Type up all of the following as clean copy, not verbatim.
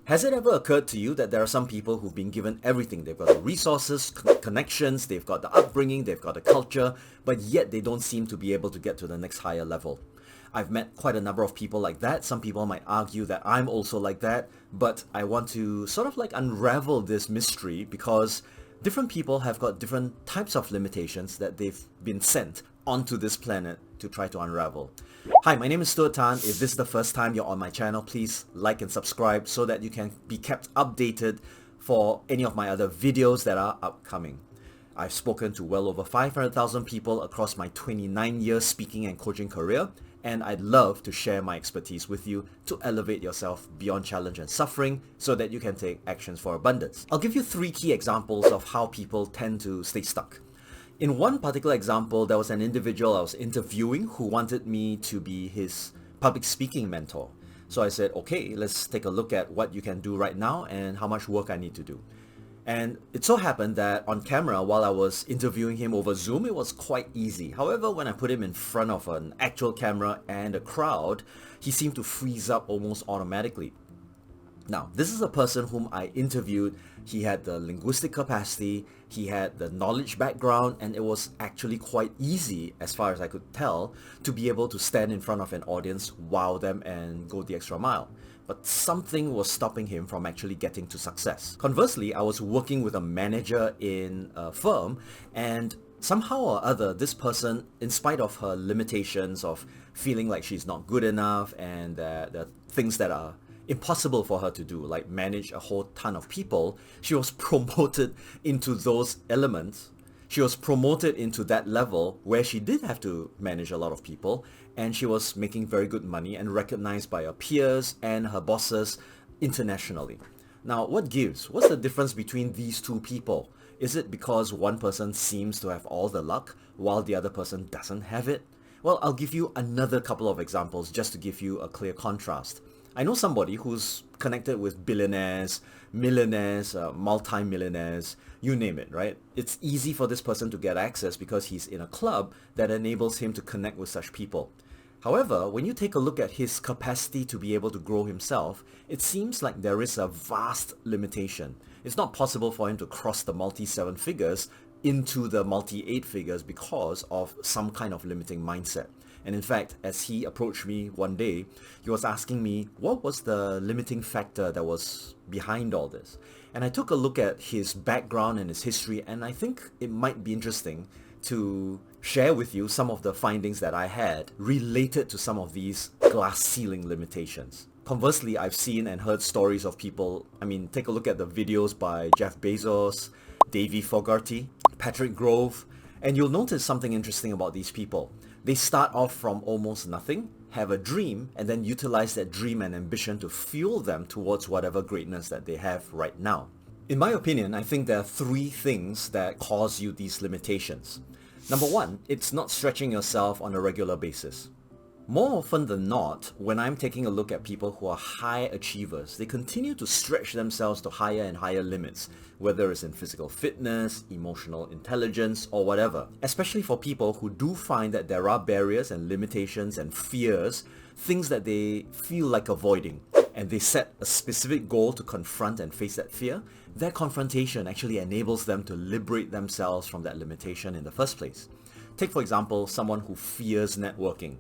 Has it ever occurred to you that there are some people who've been given everything? They've got the resources, connections, they've got the upbringing, they've got the culture, but yet they don't seem to be able to get to the next higher level. I've met quite a number of people like that. Some people might argue that I'm also like that, but I want to sort of like unravel this mystery because different people have got different types of limitations that they've been sent onto this planet to try to unravel. Hi, my name is Stuart Tan. If this is the first time you're on my channel, please like and subscribe so that you can be kept updated for any of my other videos that are upcoming. I've spoken to well over 500,000 people across my 29-year speaking and coaching career, and I'd love to share my expertise with you to elevate yourself beyond challenge and suffering so that you can take actions for abundance. I'll give you 3 key examples of how people tend to stay stuck. In one particular example, there was an individual I was interviewing who wanted me to be his public speaking mentor. So I said, okay, let's take a look at what you can do right now and how much work I need to do. And it so happened that on camera, while I was interviewing him over Zoom, it was quite easy. However, when I put him in front of an actual camera and a crowd, he seemed to freeze up almost automatically. Now, this is a person whom I interviewed. He had the linguistic capacity, he had the knowledge background, and it was actually quite easy, as far as I could tell, to be able to stand in front of an audience, wow them, and go the extra mile. But something was stopping him from actually getting to success. Conversely, I was working with a manager in a firm, and somehow or other, this person, in spite of her limitations of feeling like she's not good enough and the things that are impossible for her to do, like manage a whole ton of people, she was promoted into those elements. She was promoted into that level where she did have to manage a lot of people, and she was making very good money and recognized by her peers and her bosses internationally. Now, what gives? What's the difference between these two people? Is it because one person seems to have all the luck while the other person doesn't have it? Well, I'll give you another couple of examples just to give you a clear contrast. I know somebody who's connected with billionaires, millionaires, multi-millionaires, you name it, right? It's easy for this person to get access because he's in a club that enables him to connect with such people. However, when you take a look at his capacity to be able to grow himself, it seems like there is a vast limitation. It's not possible for him to cross the multi-7 figures into the multi-8 figures because of some kind of limiting mindset. And in fact, as he approached me one day, he was asking me what was the limiting factor that was behind all this. And I took a look at his background and his history, and I think it might be interesting to share with you some of the findings that I had related to some of these glass ceiling limitations. Conversely, I've seen and heard stories of people, take a look at the videos by Jeff Bezos, Davey Fogarty, Patrick Grove, and you'll notice something interesting about these people. They start off from almost nothing, have a dream, and then utilize that dream and ambition to fuel them towards whatever greatness that they have right now. In my opinion, I think there are 3 things that cause you these limitations. Number 1, it's not stretching yourself on a regular basis. More often than not, when I'm taking a look at people who are high achievers, they continue to stretch themselves to higher and higher limits, whether it's in physical fitness, emotional intelligence, or whatever. Especially for people who do find that there are barriers and limitations and fears, things that they feel like avoiding, and they set a specific goal to confront and face that fear. That confrontation actually enables them to liberate themselves from that limitation in the first place. Take, for example, someone who fears networking.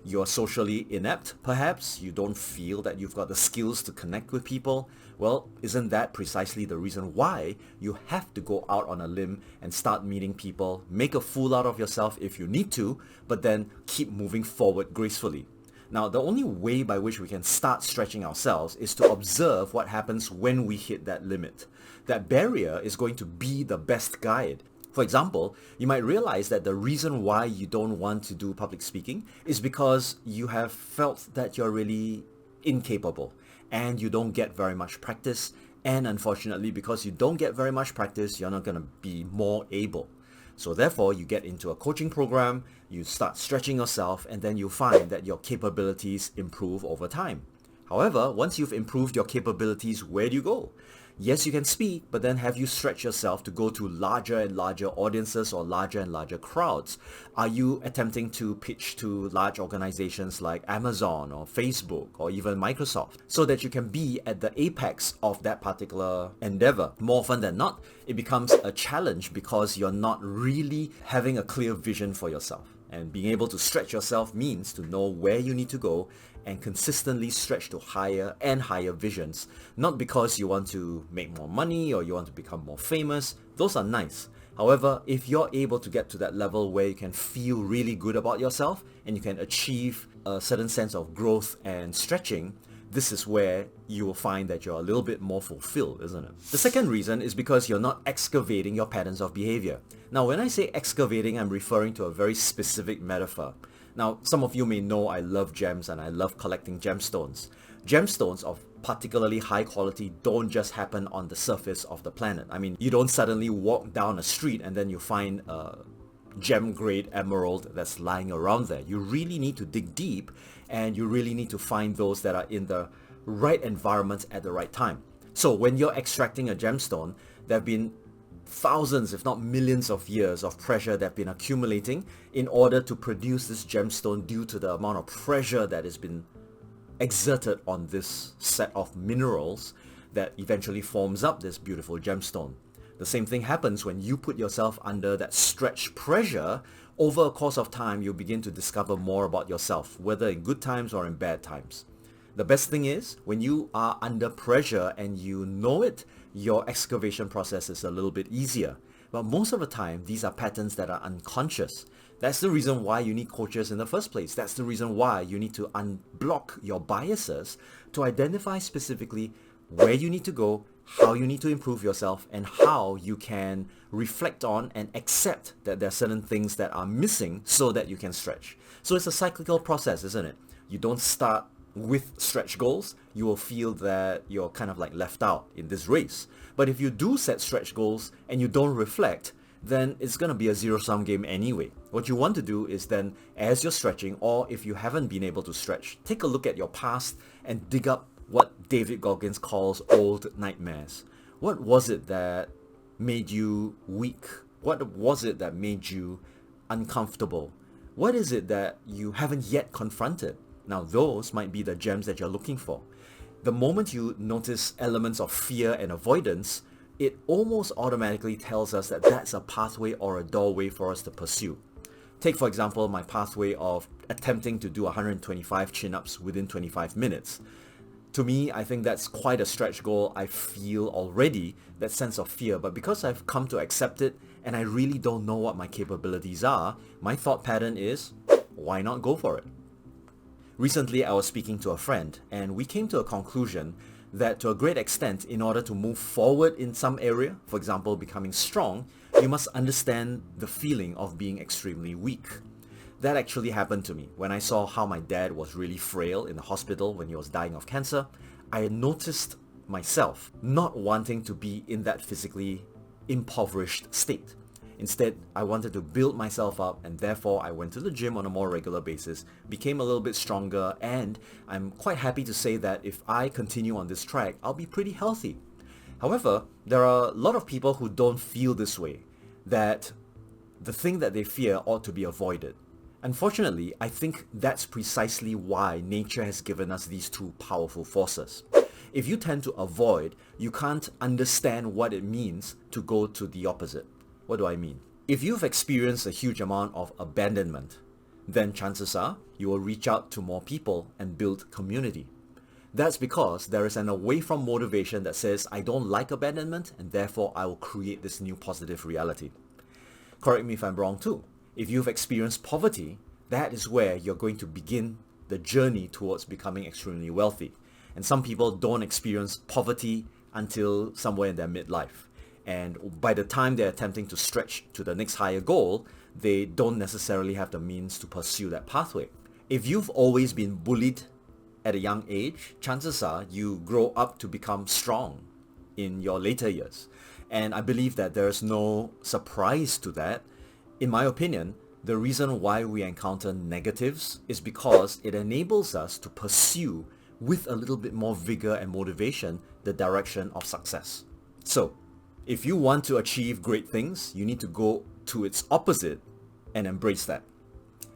You're socially inept, perhaps. You don't feel that you've got the skills to connect with people. Well, isn't that precisely the reason why you have to go out on a limb and start meeting people, make a fool out of yourself if you need to, but then keep moving forward gracefully? Now, the only way by which we can start stretching ourselves is to observe what happens when we hit that limit. That barrier is going to be the best guide. For example, you might realize that the reason why you don't want to do public speaking is because you have felt that you're really incapable and you don't get very much practice. And unfortunately, because you don't get very much practice, you're not going to be more able. So therefore, you get into a coaching program, you start stretching yourself, and then you find that your capabilities improve over time. However, once you've improved your capabilities, where do you go? Yes, you can speak, but then have you stretched yourself to go to larger and larger audiences or larger and larger crowds? Are you attempting to pitch to large organizations like Amazon or Facebook or even Microsoft so that you can be at the apex of that particular endeavor? More often than not, it becomes a challenge because you're not really having a clear vision for yourself. And being able to stretch yourself means to know where you need to go and consistently stretch to higher and higher visions. Not because you want to make more money or you want to become more famous. Those are nice. However, if you're able to get to that level where you can feel really good about yourself and you can achieve a certain sense of growth and stretching, this is where you will find that you're a little bit more fulfilled, isn't it? The second reason is because you're not excavating your patterns of behavior. Now, when I say excavating, I'm referring to a very specific metaphor. Now, some of you may know I love gems and I love collecting gemstones. Gemstones of particularly high quality don't just happen on the surface of the planet. I mean, you don't suddenly walk down a street and then you find a gem-grade emerald that's lying around there. You really need to dig deep and you really need to find those that are in the right environment at the right time. So when you're extracting a gemstone, there have been thousands, if not millions of years of pressure that have been accumulating in order to produce this gemstone due to the amount of pressure that has been exerted on this set of minerals that eventually forms up this beautiful gemstone. The same thing happens when you put yourself under that stretch pressure. Over a course of time, you begin to discover more about yourself, whether in good times or in bad times. The best thing is, when you are under pressure and you know it, your excavation process is a little bit easier. But most of the time, these are patterns that are unconscious. That's the reason why you need coaches in the first place. That's the reason why you need to unblock your biases to identify specifically where you need to go, how you need to improve yourself, and how you can reflect on and accept that there are certain things that are missing so that you can stretch. So it's a cyclical process, isn't it? You don't start with stretch goals. You will feel that you're kind of like left out in this race. But if you do set stretch goals and you don't reflect, then it's going to be a zero-sum game anyway. What you want to do is then, as you're stretching, or if you haven't been able to stretch, take a look at your past and dig up what David Goggins calls old nightmares. What was it that made you weak? What was it that made you uncomfortable? What is it that you haven't yet confronted? Now, those might be the gems that you're looking for. The moment you notice elements of fear and avoidance, it almost automatically tells us that that's a pathway or a doorway for us to pursue. Take, for example, my pathway of attempting to do 125 chin-ups within 25 minutes. To me, I think that's quite a stretch goal. I feel already that sense of fear, but because I've come to accept it and I really don't know what my capabilities are, my thought pattern is, why not go for it? Recently, I was speaking to a friend and we came to a conclusion that to a great extent, in order to move forward in some area, for example, becoming strong, you must understand the feeling of being extremely weak. That actually happened to me. When I saw how my dad was really frail in the hospital when he was dying of cancer, I noticed myself not wanting to be in that physically impoverished state. Instead, I wanted to build myself up, and therefore I went to the gym on a more regular basis, became a little bit stronger, and I'm quite happy to say that if I continue on this track, I'll be pretty healthy. However, there are a lot of people who don't feel this way, that the thing that they fear ought to be avoided. Unfortunately, I think that's precisely why nature has given us these two powerful forces. If you tend to avoid, you can't understand what it means to go to the opposite. What do I mean? If you've experienced a huge amount of abandonment, then chances are you will reach out to more people and build community. That's because there is an away from motivation that says, I don't like abandonment and therefore I will create this new positive reality. Correct me if I'm wrong too. If you've experienced poverty, that is where you're going to begin the journey towards becoming extremely wealthy. And some people don't experience poverty until somewhere in their midlife. And by the time they're attempting to stretch to the next higher goal, they don't necessarily have the means to pursue that pathway. If you've always been bullied at a young age, chances are you grow up to become strong in your later years. And I believe that there's no surprise to that. In my opinion, the reason why we encounter negatives is because it enables us to pursue with a little bit more vigor and motivation, the direction of success. So, if you want to achieve great things, you need to go to its opposite and embrace that.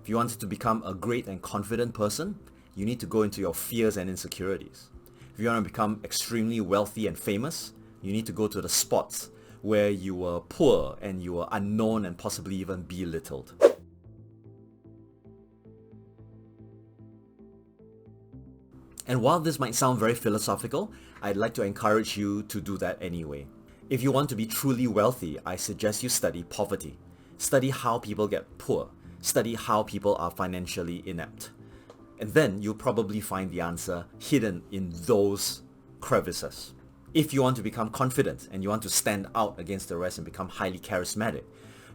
If you want to become a great and confident person, you need to go into your fears and insecurities. If you want to become extremely wealthy and famous, you need to go to the spots where you were poor and you were unknown and possibly even belittled. And while this might sound very philosophical, I'd like to encourage you to do that anyway. If you want to be truly wealthy, I suggest you study poverty. Study how people get poor. Study how people are financially inept. And then you'll probably find the answer hidden in those crevices. If you want to become confident and you want to stand out against the rest and become highly charismatic,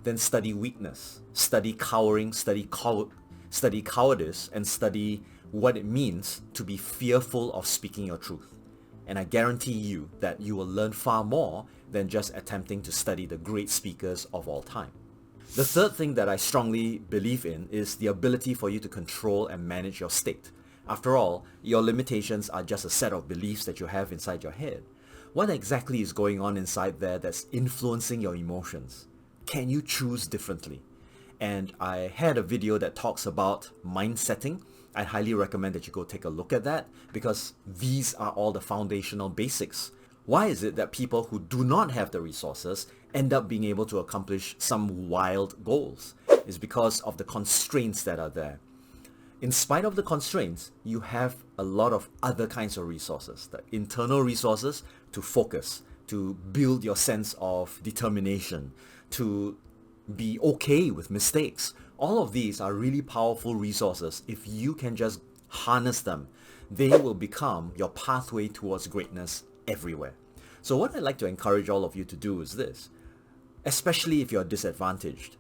then study weakness, study cowering, study cowardice, and study what it means to be fearful of speaking your truth. And I guarantee you that you will learn far more than just attempting to study the great speakers of all time. The third thing that I strongly believe in is the ability for you to control and manage your state. After all, your limitations are just a set of beliefs that you have inside your head. What exactly is going on inside there that's influencing your emotions? Can you choose differently? And I had a video that talks about mind setting. I highly recommend that you go take a look at that because these are all the foundational basics. Why is it that people who do not have the resources end up being able to accomplish some wild goals? It's because of the constraints that are there. In spite of the constraints, you have a lot of other kinds of resources. The internal resources to focus, to build your sense of determination, to be okay with mistakes. All of these are really powerful resources. If you can just harness them, they will become your pathway towards greatness everywhere. So what I'd like to encourage all of you to do is this, especially if you're disadvantaged.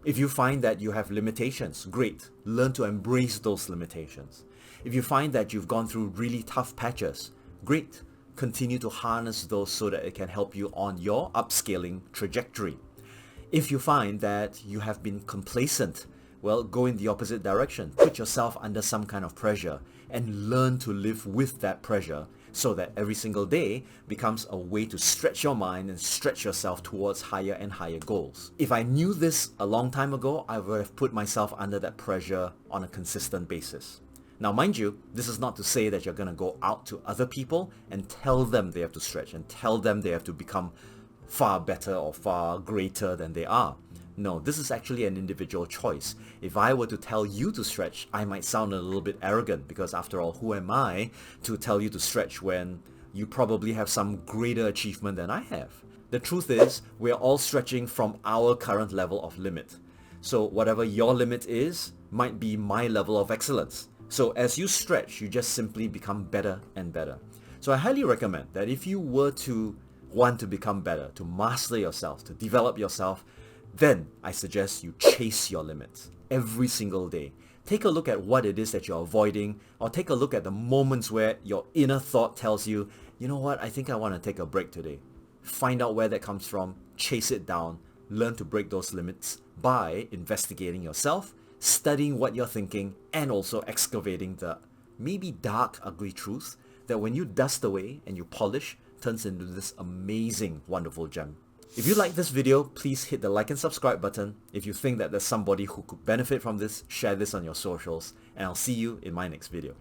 If you find that you have limitations, great, learn to embrace those limitations. If you find that you've gone through really tough patches, great, continue to harness those so that it can help you on your upscaling trajectory. If you find that you have been complacent, well, go in the opposite direction. Put yourself under some kind of pressure and learn to live with that pressure so that every single day becomes a way to stretch your mind and stretch yourself towards higher and higher goals. If I knew this a long time ago, I would have put myself under that pressure on a consistent basis. Now, mind you, this is not to say that you're going to go out to other people and tell them they have to stretch and tell them they have to become far better or far greater than they are. No, this is actually an individual choice. If I were to tell you to stretch, I might sound a little bit arrogant because after all, who am I to tell you to stretch when you probably have some greater achievement than I have? The truth is, we're all stretching from our current level of limit. So whatever your limit is, might be my level of excellence. So as you stretch, you just simply become better and better. So I highly recommend that if you were to want to become better, to master yourself, to develop yourself, then I suggest you chase your limits every single day. Take a look at what it is that you're avoiding, or take a look at the moments where your inner thought tells you, you know what, I think I want to take a break today. Find out where that comes from, chase it down, learn to break those limits by investigating yourself, studying what you're thinking, and also excavating the maybe dark, ugly truth that when you dust away and you polish, turns into this amazing, wonderful gem. If you like this video, please hit the like and subscribe button. If you think that there's somebody who could benefit from this, share this on your socials, and I'll see you in my next video.